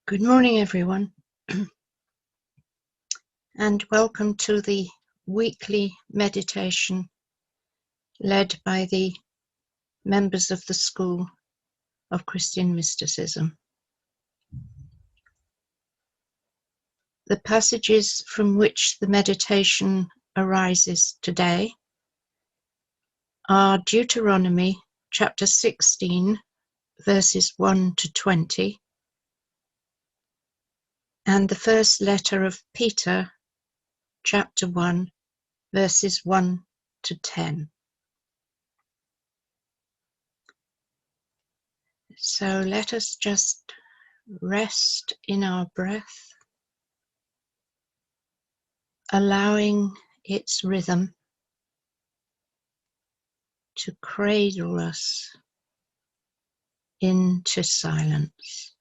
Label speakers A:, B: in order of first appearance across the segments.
A: Good morning, everyone, and welcome to the weekly meditation led by the members of the School of Christian Mysticism. The passages from which the meditation arises today are Deuteronomy chapter 16, verses 1 to 20, and the first letter of Peter, chapter 1, verses 1 to 10. So let us just rest in our breath, allowing its rhythm to cradle us into silence.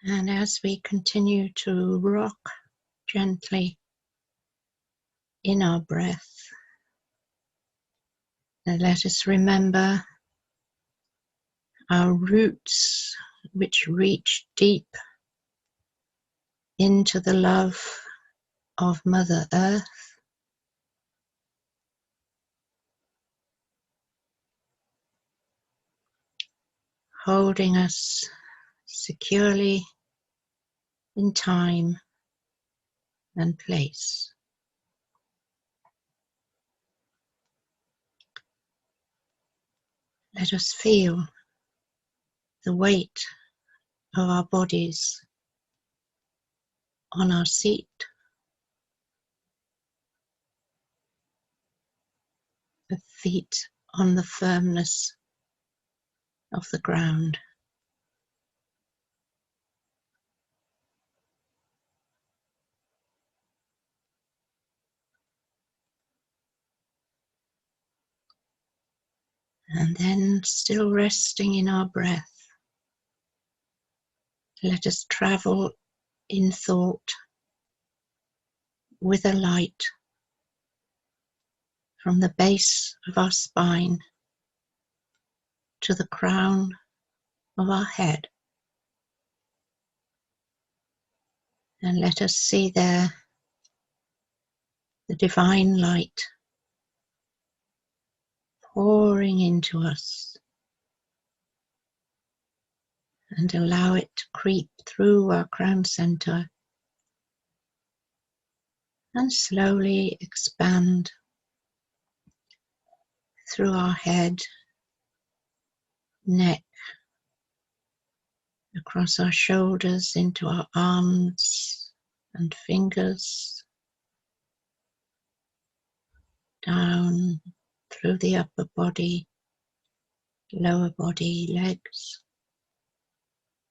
A: And as we continue to rock gently in our breath, let us remember our roots, which reach deep into the love of Mother Earth, holding us securely in time and place. Let us feel the weight of our bodies on our seat, the feet on the firmness of the ground. And then, still resting in our breath, let us travel in thought with a light from the base of our spine to the crown of our head. And let us see there the divine light pouring into us, and allow it to creep through our crown center and slowly expand through our head, neck, across our shoulders into our arms and fingers, down through the upper body, lower body, legs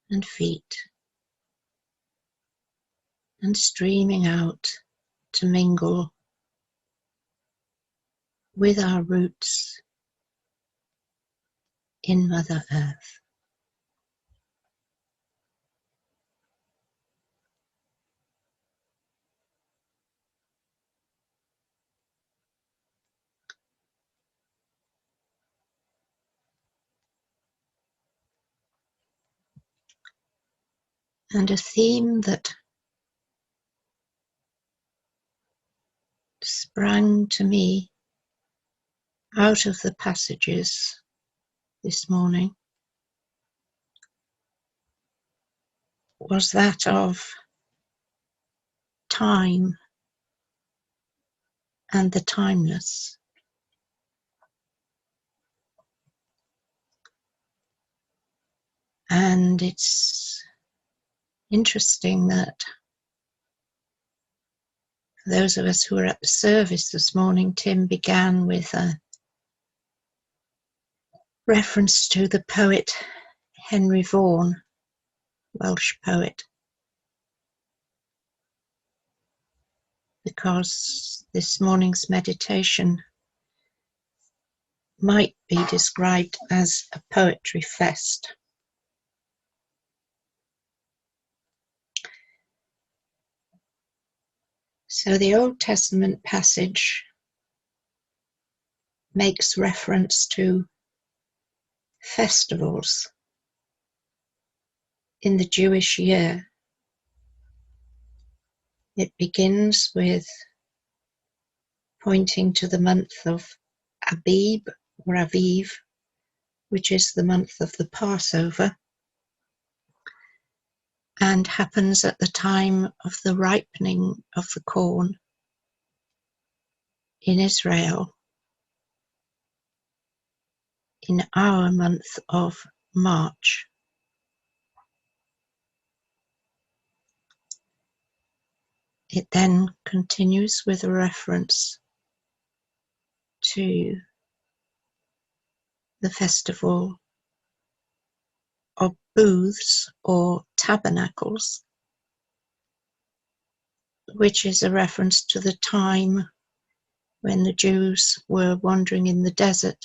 A: and feet, and streaming out to mingle with our roots in Mother Earth. And a theme that sprang to me out of the passages this morning was that of time and the timeless. And it's interesting that for those of us who were at the service this morning, Tim began with a reference to the poet Henry Vaughan, Welsh poet, because this morning's meditation might be described as a poetry fest. So the Old Testament passage makes reference to festivals in the Jewish year. It begins with pointing to the month of Abib or Aviv, which is the month of the Passover, and happens at the time of the ripening of the corn in Israel in our month of March. It then continues with a reference to the festival of booths or tabernacles, which is a reference to the time when the Jews were wandering in the desert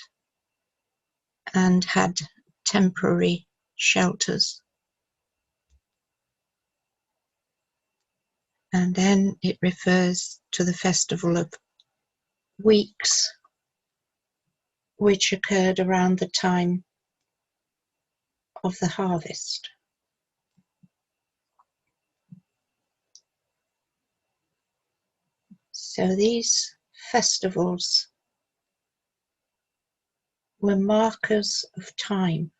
A: and had temporary shelters. And then it refers to the festival of weeks, which occurred around the time of the harvest. So these festivals were markers of time,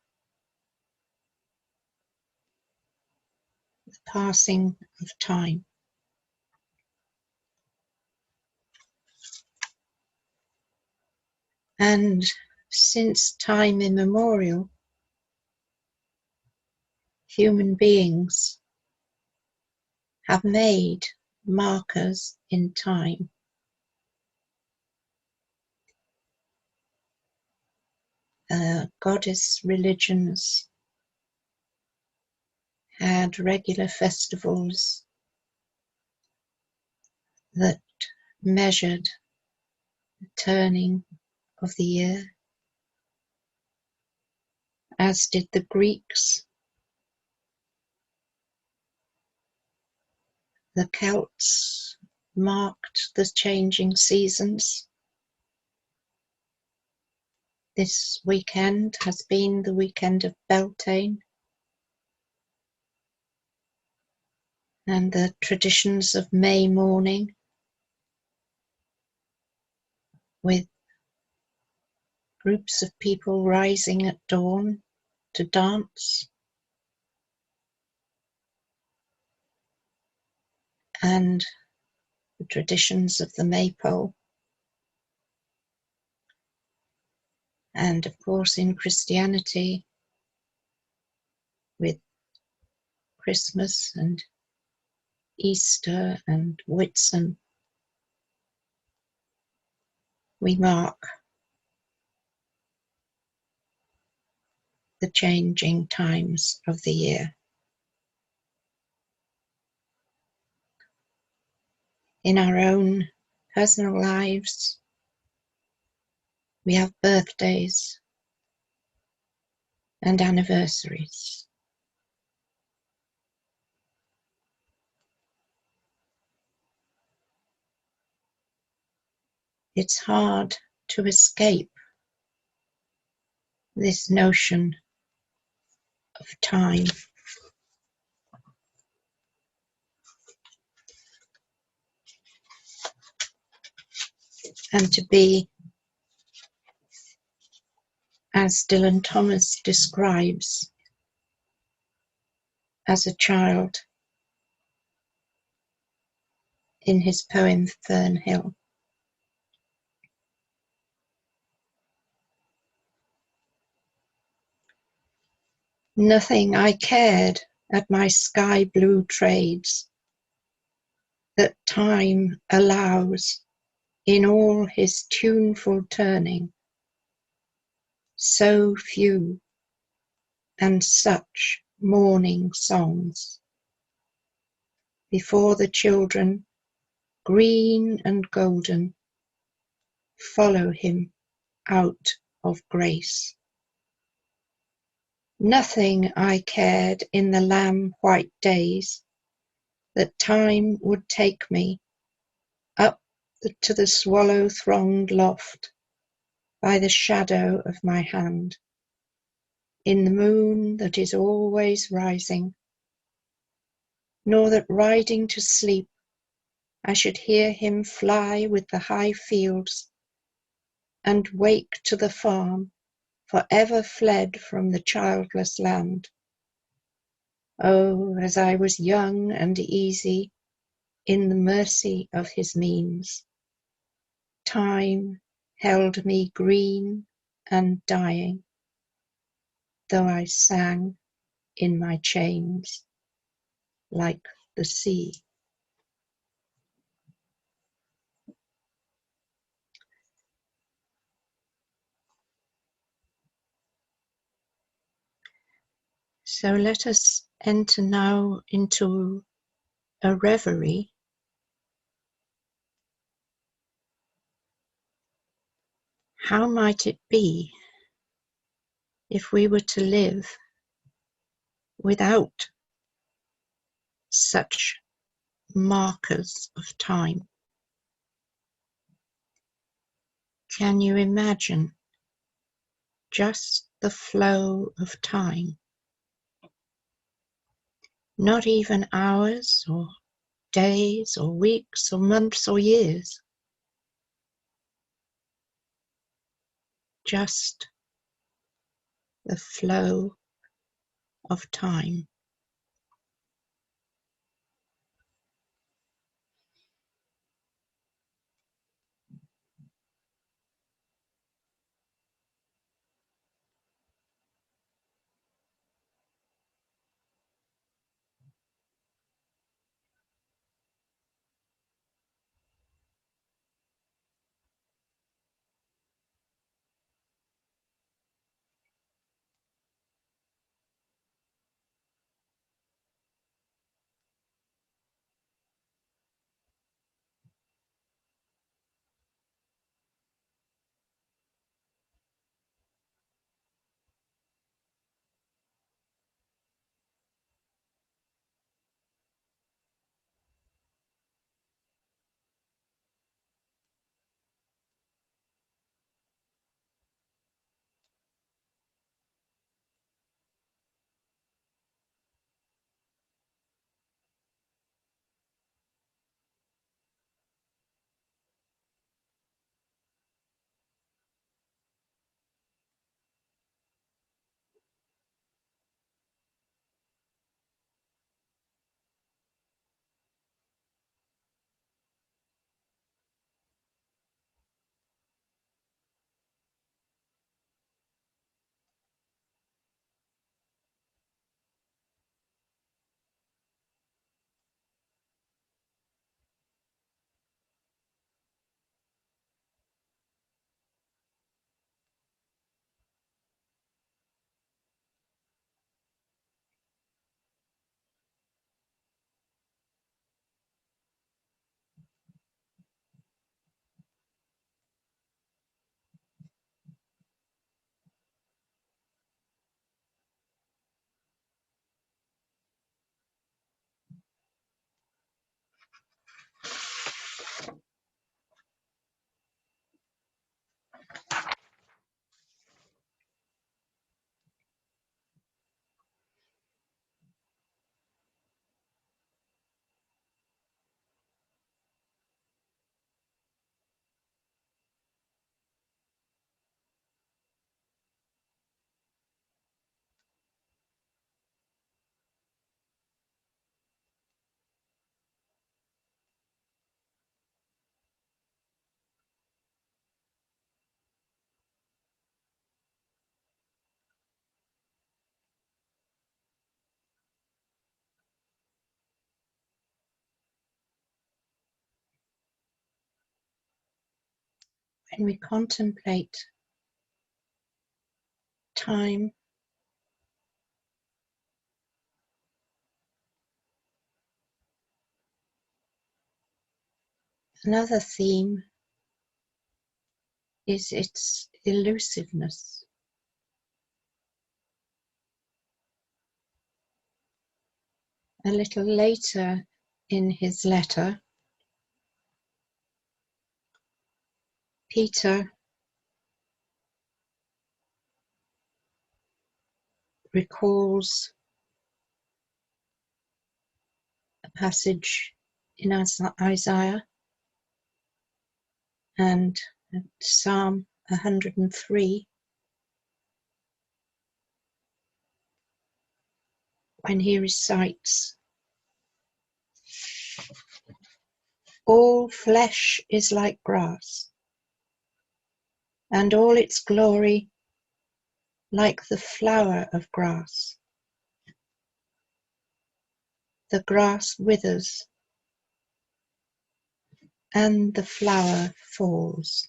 A: the passing of time. And since time immemorial, human beings have made markers in time. Goddess religions had regular festivals that measured the turning of the year, as did the Greeks. The Celts marked the changing seasons. This weekend has been the weekend of Beltane, and the traditions of May morning with groups of people rising at dawn to dance, and the traditions of the maypole. And of course in Christianity with Christmas and Easter and Whitsun, we mark the changing times of the year. In our own personal lives, we have birthdays and anniversaries. It's hard to escape this notion of time. And to be, as Dylan Thomas describes, as a child in his poem Fern Hill. Nothing I cared at my sky blue trades that time allows in all his tuneful turning, so few and such morning songs. Before the children, green and golden, follow him out of grace. Nothing I cared in the lamb-white days that time would take me up to the swallow-thronged loft by the shadow of my hand, in the moon that is always rising, nor that riding to sleep I should hear him fly with the high fields and wake to the farm for ever fled from the childless land. Oh, as I was young and easy in the mercy of his means, time held me green and dying, though I sang in my chains like the sea. So let us enter now into a reverie. How might it be if we were to live without such markers of time? Can you imagine just the flow of time? Not even hours or days or weeks or months or years. Just the flow of time. when we contemplate time, another theme is its elusiveness. A little later in his letter, Peter recalls a passage in Isaiah and Psalm 103 when he recites, "All flesh is like grass, and all its glory like the flower of grass. The grass withers, and the flower falls."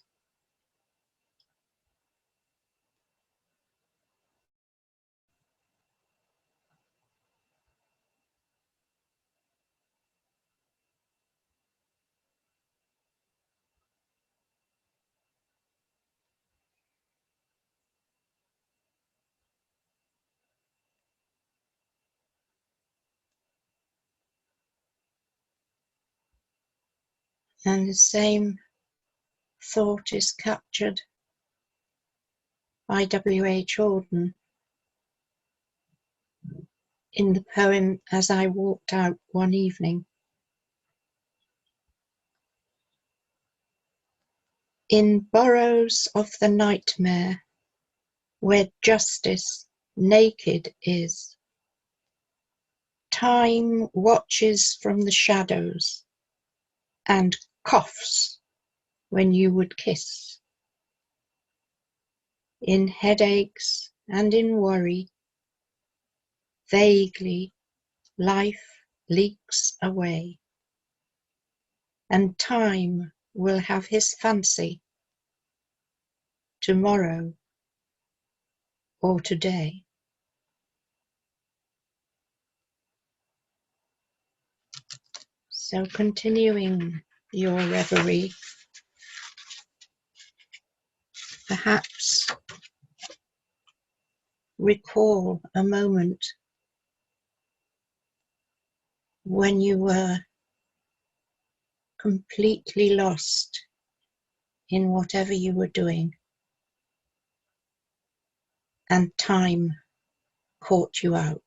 A: And the same thought is captured by W.H. Auden in the poem "As I Walked Out One Evening." In burrows of the nightmare, where justice naked is, time watches from the shadows and coughs when you would kiss. In headaches and in worry, vaguely life leaks away, and time will have his fancy tomorrow or today. So continuing your reverie, perhaps recall a moment when you were completely lost in whatever you were doing, and time caught you out.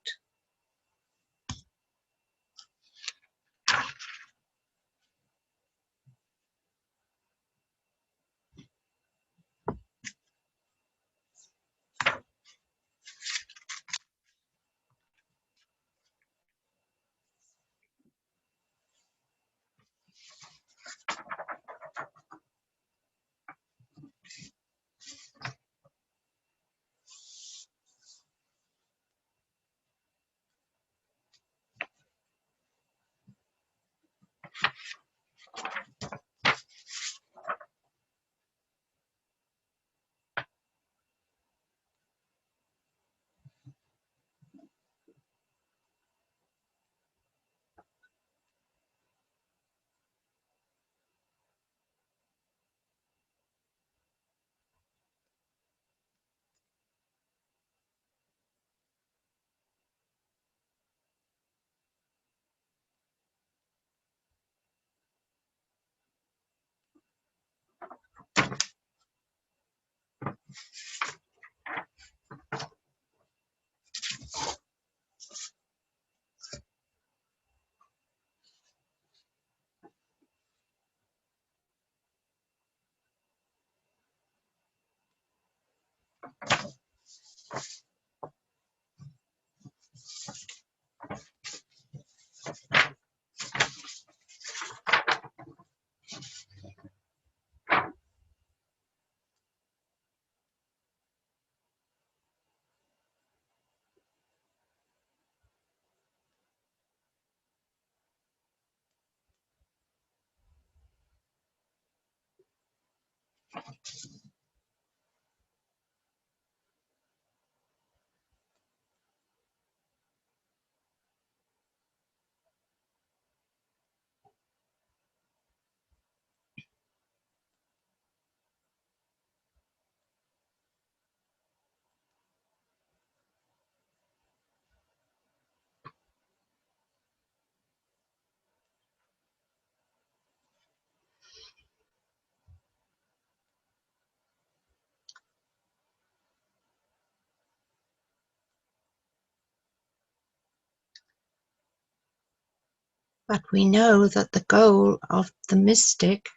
A: But we know that the goal of the mystic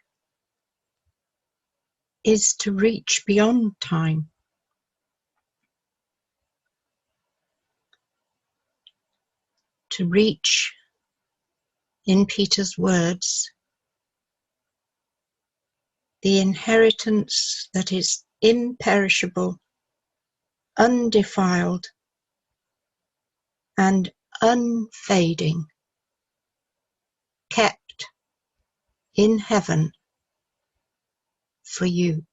A: is to reach beyond time, to reach, in Peter's words, the inheritance that is imperishable, undefiled, and unfading, kept in heaven for you.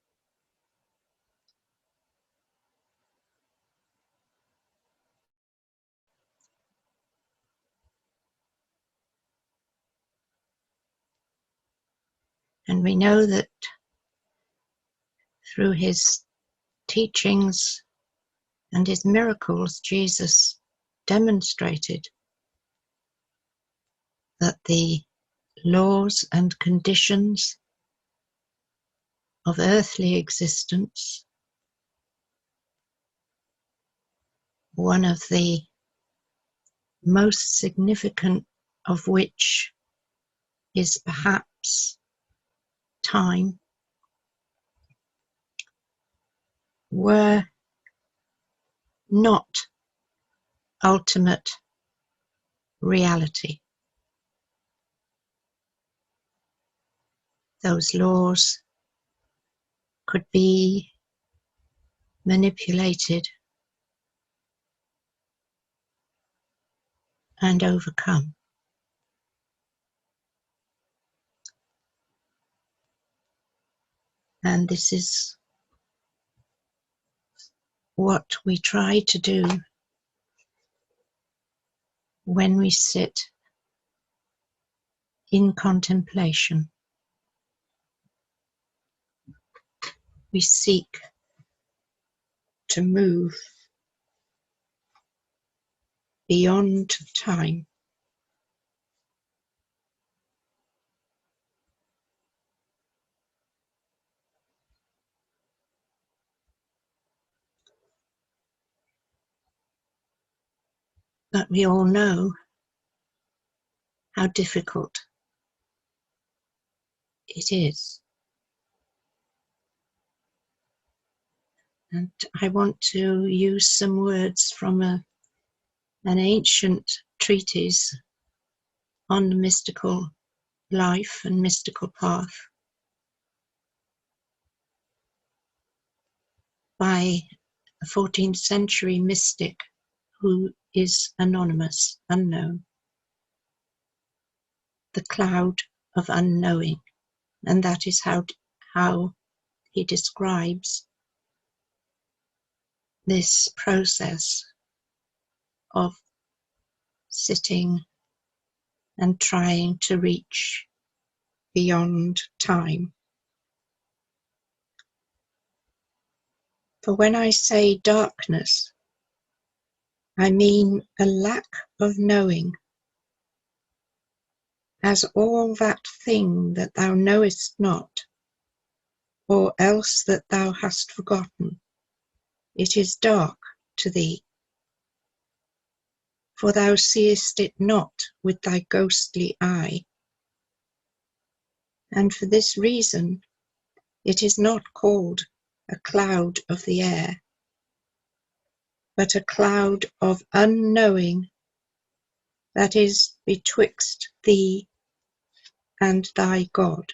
A: And we know that through his teachings and his miracles, Jesus demonstrated that the laws and conditions of earthly existence, one of the most significant of which is perhaps time, were not ultimate reality. Those laws could be manipulated and overcome. And this is what we try to do when we sit in contemplation. We seek to move beyond time. But we all know how difficult it is. And I want to use some words from an ancient treatise on the mystical life and mystical path by a 14th century mystic who is anonymous, unknown. The cloud of unknowing. And that is how he describes this process of sitting and trying to reach beyond time. For when I say darkness, I mean a lack of knowing, as all that thing that thou knowest not, or else that thou hast forgotten, it is dark to thee. For thou seest it not with thy ghostly eye. And for this reason it is not called a cloud of the air, but a cloud of unknowing that is betwixt thee and thy God.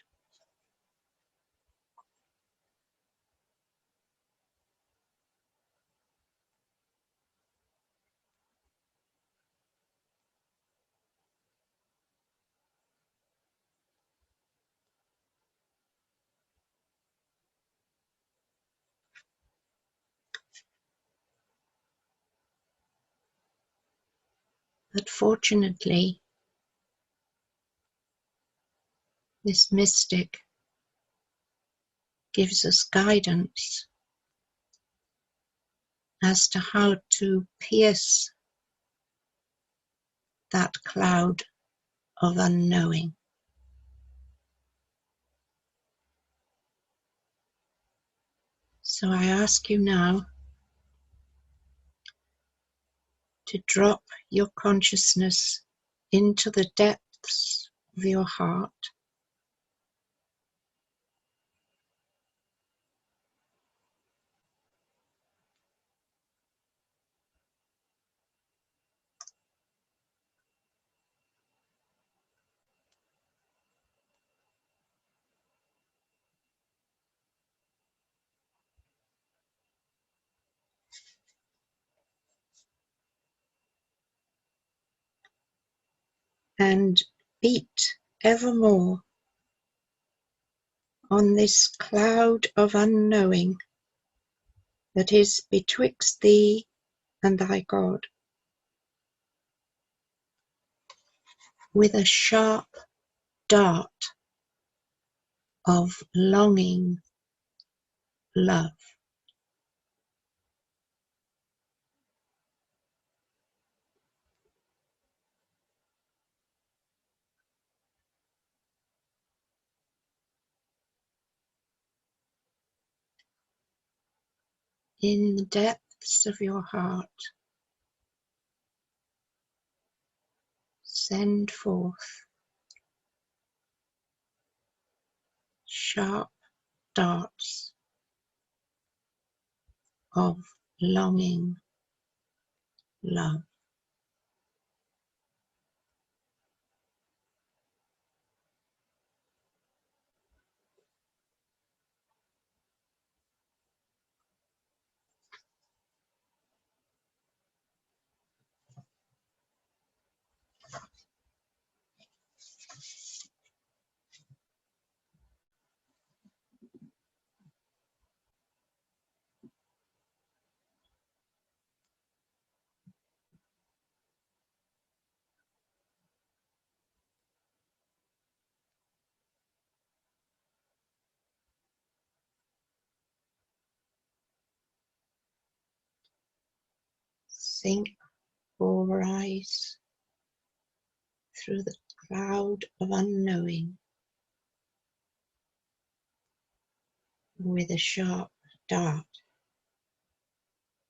A: But fortunately, this mystic gives us guidance as to how to pierce that cloud of unknowing. So I ask you now to drop your consciousness into the depth depths of your heart, and beat evermore on this cloud of unknowing that is betwixt thee and thy God, with a sharp dart of longing love. In the depths of your heart, send forth sharp darts of longing love. Sink or rise through the cloud of unknowing with a sharp dart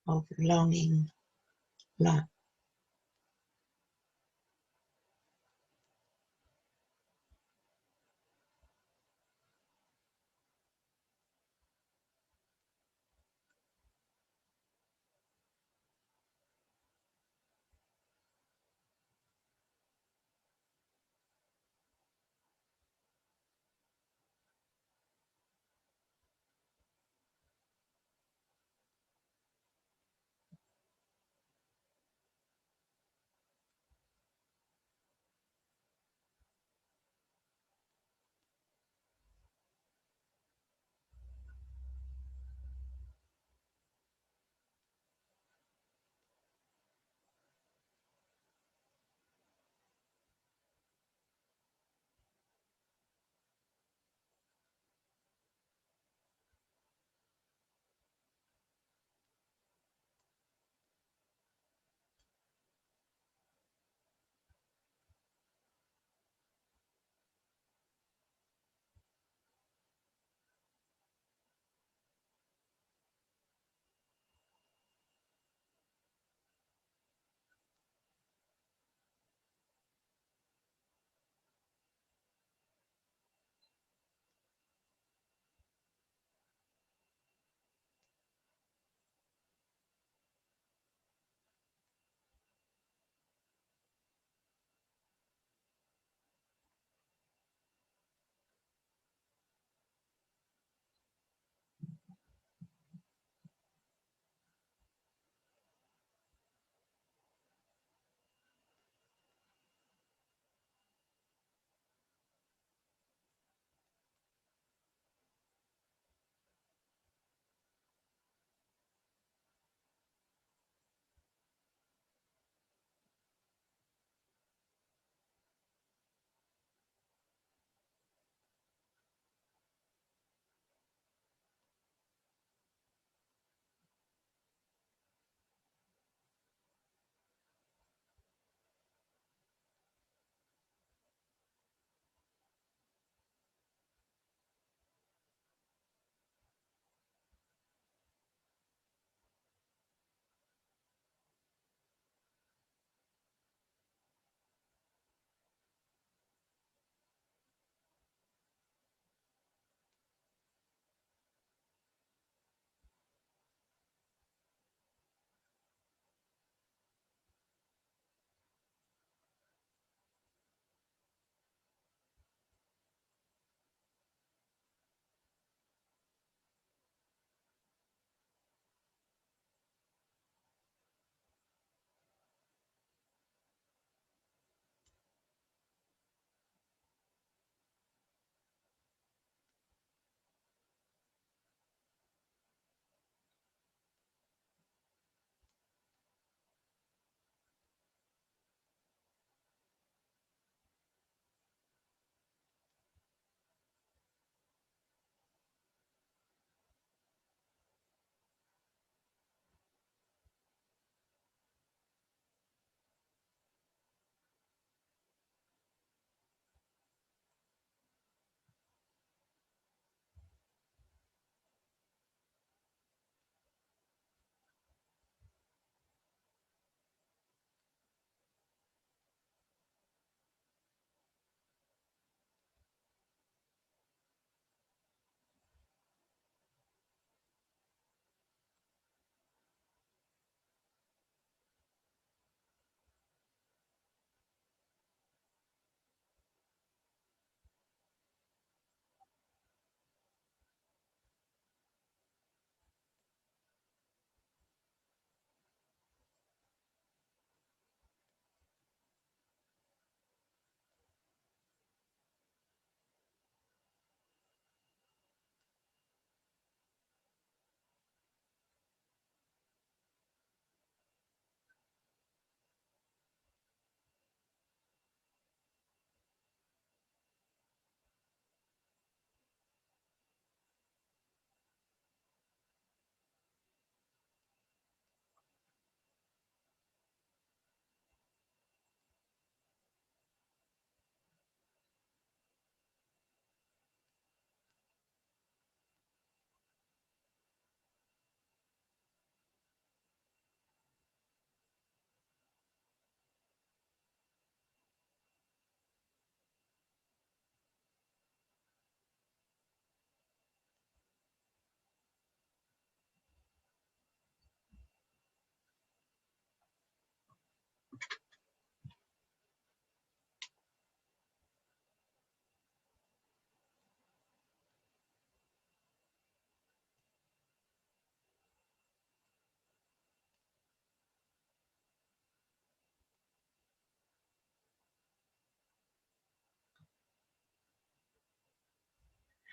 A: of longing love.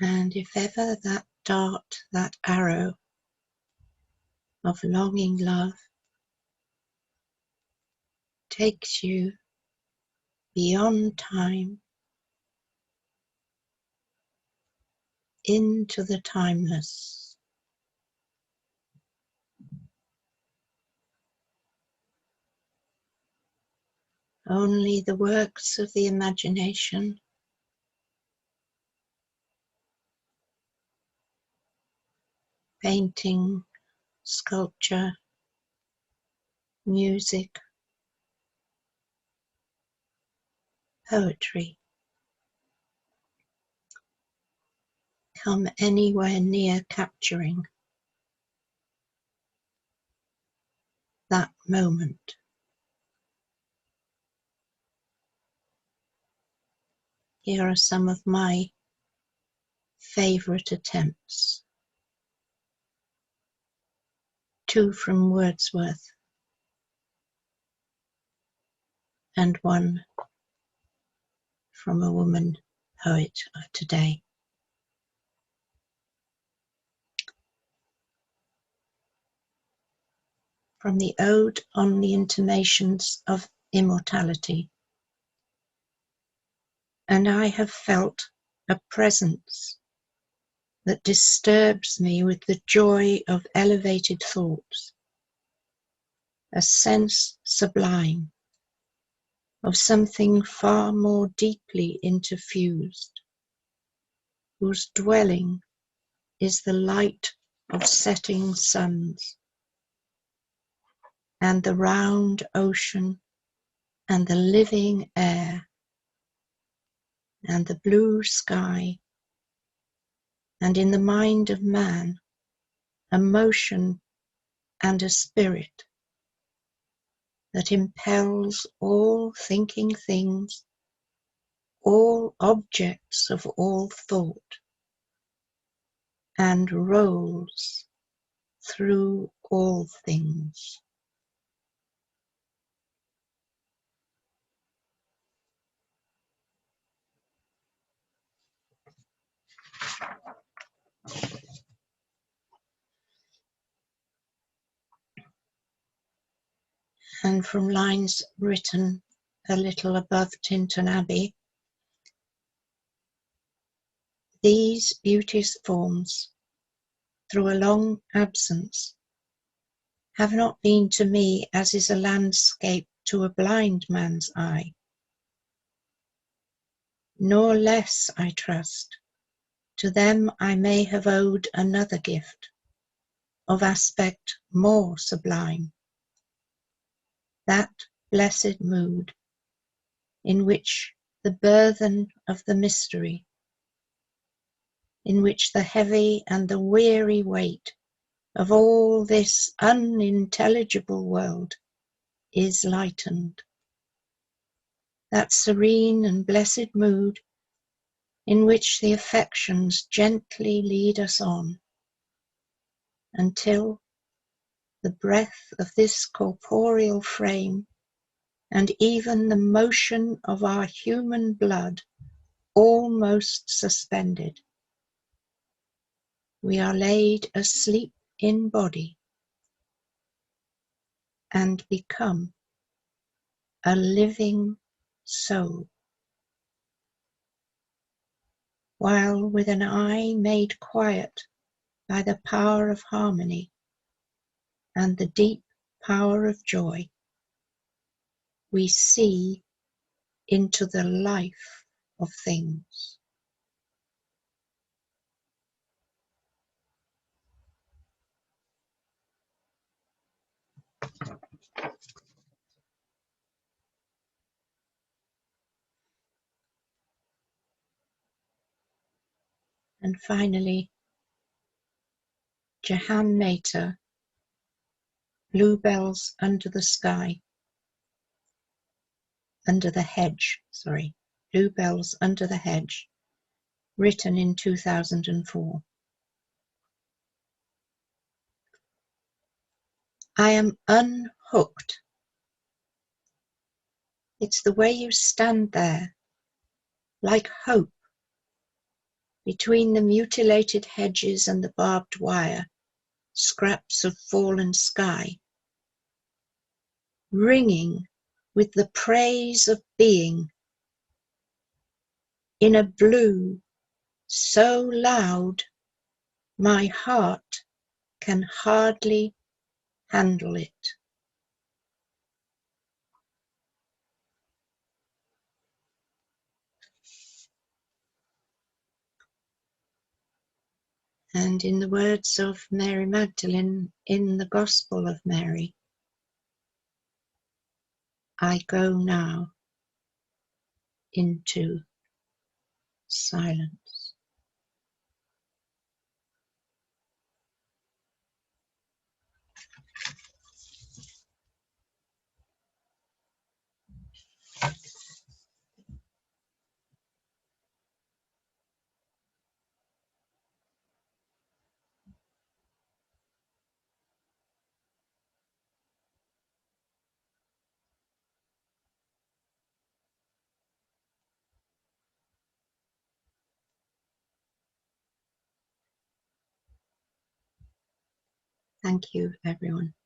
A: And if ever that dart, that arrow of longing love takes you beyond time into the timeless, only the works of the imagination painting, sculpture, music, poetry come anywhere near capturing that moment. Here are some of my favourite attempts. 2 from Wordsworth and 1 from a woman poet of today. From the Ode on the Intimations of Immortality. And I have felt a presence that disturbs me with the joy of elevated thoughts, a sense sublime of something far more deeply interfused, whose dwelling is the light of setting suns, and the round ocean, and the living air, and the blue sky, and in the mind of man, a motion and a spirit that impels all thinking things, all objects of all thought, and rolls through all things. And from lines written a little above Tintern Abbey, these beauteous forms, through a long absence, have not been to me as is a landscape to a blind man's eye, nor less, I trust, to them I may have owed another gift, of aspect more sublime, that blessed mood in which the burthen of the mystery, in which the heavy and the weary weight of all this unintelligible world is lightened, that serene and blessed mood in which the affections gently lead us on, until the breath of this corporeal frame and even the motion of our human blood almost suspended, we are laid asleep in body and become a living soul, while with an eye made quiet by the power of harmony and the deep power of joy, we see into the life of things. And finally, Jehanne Mehta, Bluebells Under the Sky, Bluebells Under the Hedge, written in 2004. I am unhooked. It's the way you stand there, like hope, between the mutilated hedges and the barbed wire, scraps of fallen sky, ringing with the praise of being in a blue so loud my heart can hardly handle it. And in the words of Mary Magdalene in the Gospel of Mary, I go now into silence. Thank you, everyone.